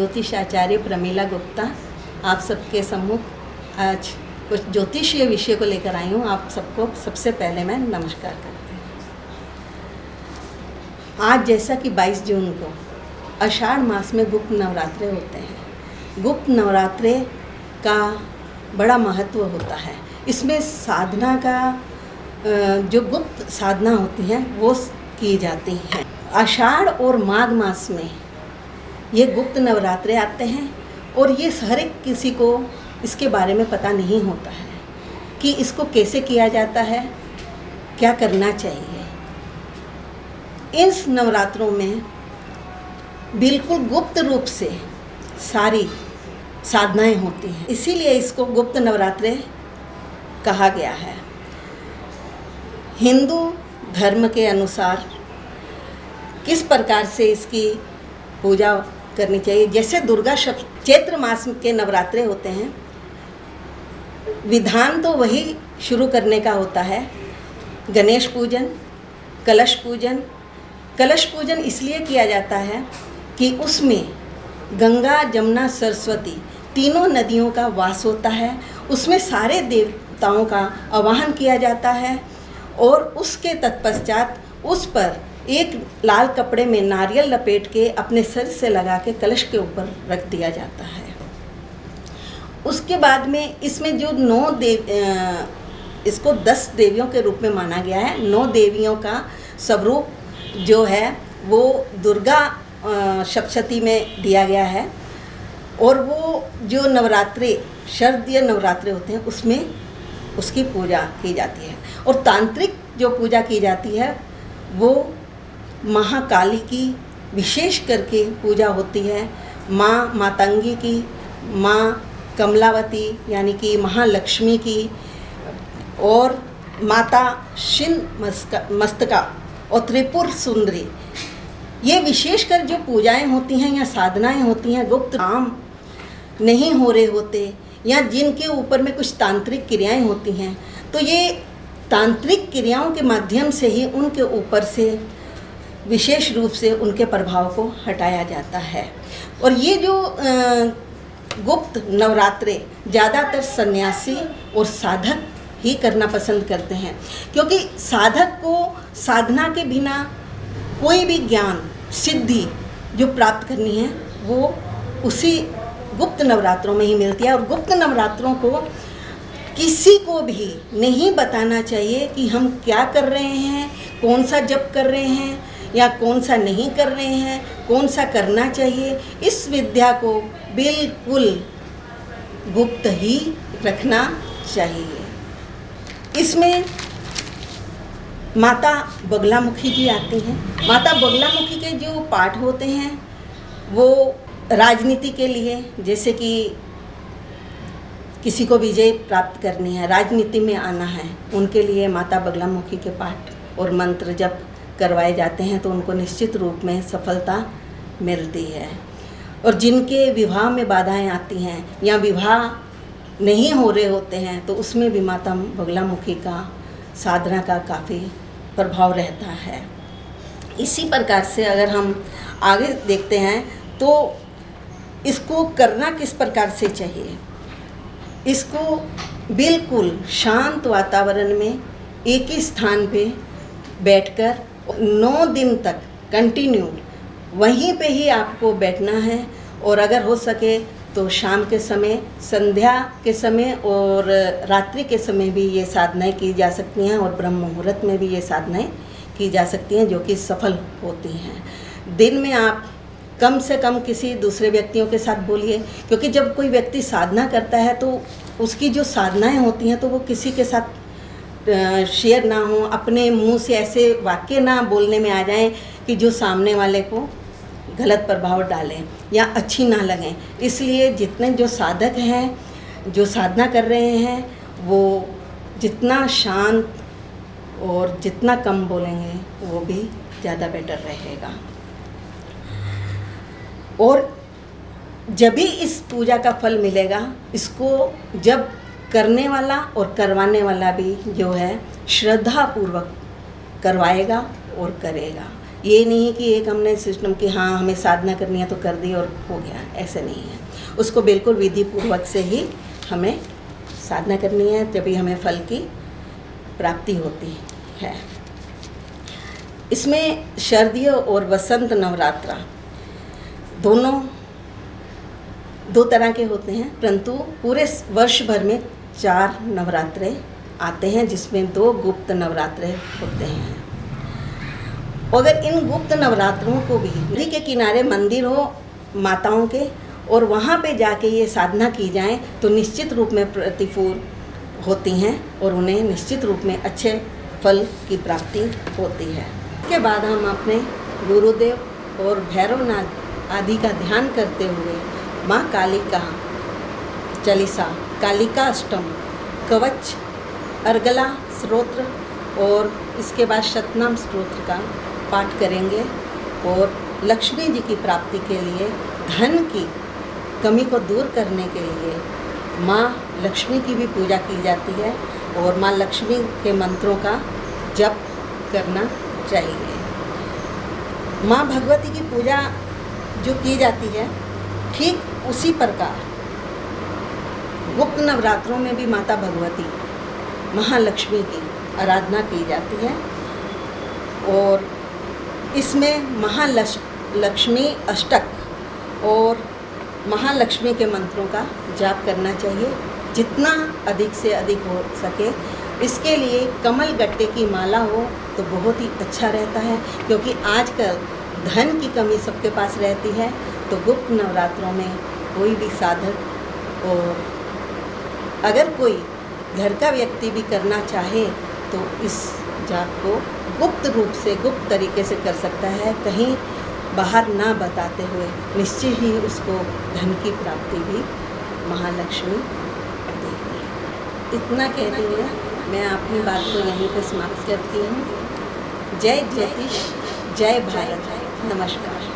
ज्योतिष आचार्य प्रमीला गुप्ता आप सबके सम्मुख आज कुछ ज्योतिषीय विषय को लेकर आई हूँ। आप सबको सबसे पहले मैं नमस्कार करती हूँ। आज जैसा कि 22 जून को आषाढ़ मास में गुप्त नवरात्रे होते हैं। गुप्त नवरात्रे का बड़ा महत्व होता है। इसमें साधना का जो गुप्त साधना होती हैं वो की जाती हैं। आषाढ़ और माघ मास में ये गुप्त नवरात्रे आते हैं और ये हर एक किसी को इसके बारे में पता नहीं होता है कि इसको कैसे किया जाता है, क्या करना चाहिए। इस नवरात्रों में बिल्कुल गुप्त रूप से सारी साधनाएं होती हैं, इसीलिए इसको गुप्त नवरात्रे कहा गया है। हिंदू धर्म के अनुसार किस प्रकार से इसकी पूजा करनी चाहिए, जैसे दुर्गा चैत्र मास के नवरात्रे होते हैं, विधान तो वही शुरू करने का होता है। गणेश पूजन, कलश पूजन। कलश पूजन इसलिए किया जाता है कि उसमें गंगा, जमुना, सरस्वती तीनों नदियों का वास होता है। उसमें सारे देवताओं का आवाहन किया जाता है और उसके तत्पश्चात उस पर एक लाल कपड़े में नारियल लपेट के अपने सिर से लगा के कलश के ऊपर रख दिया जाता है। उसके बाद में इसमें जो 9 इसको 10 देवियों के रूप में माना गया है। 9 देवियों का स्वरूप जो है वो दुर्गा सप्तशती में दिया गया है और वो जो नवरात्रे शारदीय नवरात्रे होते हैं उसमें उसकी पूजा की जाती है। और तांत्रिक जो पूजा की जाती है वो महाकाली की विशेष करके पूजा होती है। माँ मातंगी की, माँ कमलावती यानी कि महालक्ष्मी की, और माता मस्तका और त्रिपुर सुंदरी, ये विशेषकर जो पूजाएं होती हैं या साधनाएं होती हैं, गुप्त काम नहीं हो रहे होते या जिनके ऊपर में कुछ तांत्रिक क्रियाएं होती हैं, तो ये तांत्रिक क्रियाओं के माध्यम से ही उनके ऊपर से विशेष रूप से उनके प्रभाव को हटाया जाता है। और ये जो गुप्त नवरात्रे ज़्यादातर सन्यासी और साधक ही करना पसंद करते हैं, क्योंकि साधक को साधना के बिना कोई भी ज्ञान सिद्धि जो प्राप्त करनी है वो उसी गुप्त नवरात्रों में ही मिलती है। और गुप्त नवरात्रों को किसी को भी नहीं बताना चाहिए कि हम क्या कर रहे हैं, कौन सा जप कर रहे हैं या कौन सा नहीं कर रहे हैं, कौन सा करना चाहिए। इस विद्या को बिल्कुल गुप्त ही रखना चाहिए। इसमें माता बगलामुखी जी आती हैं। माता बगलामुखी के जो पाठ होते हैं वो राजनीति के लिए, जैसे कि किसी को विजय प्राप्त करनी है, राजनीति में आना है, उनके लिए माता बगलामुखी के पाठ और मंत्र जब करवाए जाते हैं तो उनको निश्चित रूप में सफलता मिलती है। और जिनके विवाह में बाधाएं आती हैं या विवाह नहीं हो रहे होते हैं तो उसमें भी माता बगलामुखी का साधना का काफ़ी प्रभाव रहता है। इसी प्रकार से अगर हम आगे देखते हैं तो इसको करना किस प्रकार से चाहिए। इसको बिल्कुल शांत वातावरण में एक ही स्थान पे बैठकर 9 दिन तक कंटिन्यू वहीं पे ही आपको बैठना है। और अगर हो सके तो शाम के समय, संध्या के समय और रात्रि के समय भी ये साधनाएं की जा सकती हैं और ब्रह्म मुहूर्त में भी ये साधनाएं की जा सकती हैं जो कि सफल होती हैं। दिन में आप कम से कम किसी दूसरे व्यक्तियों के साथ बोलिए, क्योंकि जब कोई व्यक्ति साधना करता है तो उसकी जो साधनाएं होती हैं तो वो किसी के साथ शेयर ना हो, अपने मुंह से ऐसे वाक्य ना बोलने में आ जाएं कि जो सामने वाले को गलत प्रभाव डालें या अच्छी ना लगें। इसलिए जितने जो साधक हैं, जो साधना कर रहे हैं, वो जितना शांत और जितना कम बोलेंगे वो भी ज़्यादा बेटर रहेगा। और जब भी इस पूजा का फल मिलेगा, इसको जब करने वाला और करवाने वाला भी जो है श्रद्धापूर्वक करवाएगा और करेगा। ये नहीं कि एक हमने सिस्टम कि हाँ हमें साधना करनी है तो कर दी और हो गया, ऐसे नहीं है। उसको बिल्कुल विधि पूर्वक से ही हमें साधना करनी है, तभी हमें फल की प्राप्ति होती है। इसमें शारदीय और वसंत नवरात्रा दोनों दो तरह के होते हैं, परंतु पूरे वर्ष भर में 4 नवरात्रे आते हैं, जिसमें 2 गुप्त नवरात्रे होते हैं। अगर इन गुप्त नवरात्रों को भी नदी के किनारे मंदिर हो माताओं के, और वहाँ पे जाके ये साधना की जाए तो निश्चित रूप में प्रतिफल होती हैं और उन्हें निश्चित रूप में अच्छे फल की प्राप्ति होती है। इसके बाद हम अपने गुरुदेव और भैरवनाथ आदि का ध्यान करते हुए माँ कालिका चालीसा, कालिका अष्टम, कवच, अर्गला स्तोत्र और इसके बाद शतनाम स्तोत्र का पाठ करेंगे। और लक्ष्मी जी की प्राप्ति के लिए, धन की कमी को दूर करने के लिए माँ लक्ष्मी की भी पूजा की जाती है और माँ लक्ष्मी के मंत्रों का जप करना चाहिए। माँ भगवती की पूजा जो की जाती है, ठीक उसी प्रकार गुप्त नवरात्रों में भी माता भगवती महालक्ष्मी की आराधना की जाती है और इसमें महालक्ष्मी अष्टक और महालक्ष्मी के मंत्रों का जाप करना चाहिए, जितना अधिक से अधिक हो सके। इसके लिए कमल गट्टे की माला हो तो बहुत ही अच्छा रहता है, क्योंकि आजकल धन की कमी सबके पास रहती है। तो गुप्त नवरात्रों में कोई भी साधक और अगर कोई घर का व्यक्ति भी करना चाहे तो इस जाप को गुप्त रूप से, गुप्त तरीके से कर सकता है, कहीं बाहर ना बताते हुए। निश्चय ही उसको धन की प्राप्ति भी महालक्ष्मी देगी। इतना कहते हुए मैं अपनी बात को यहीं पर समाप्त करती हूँ। जय ज्योतिष, जय भारत, नमस्कार।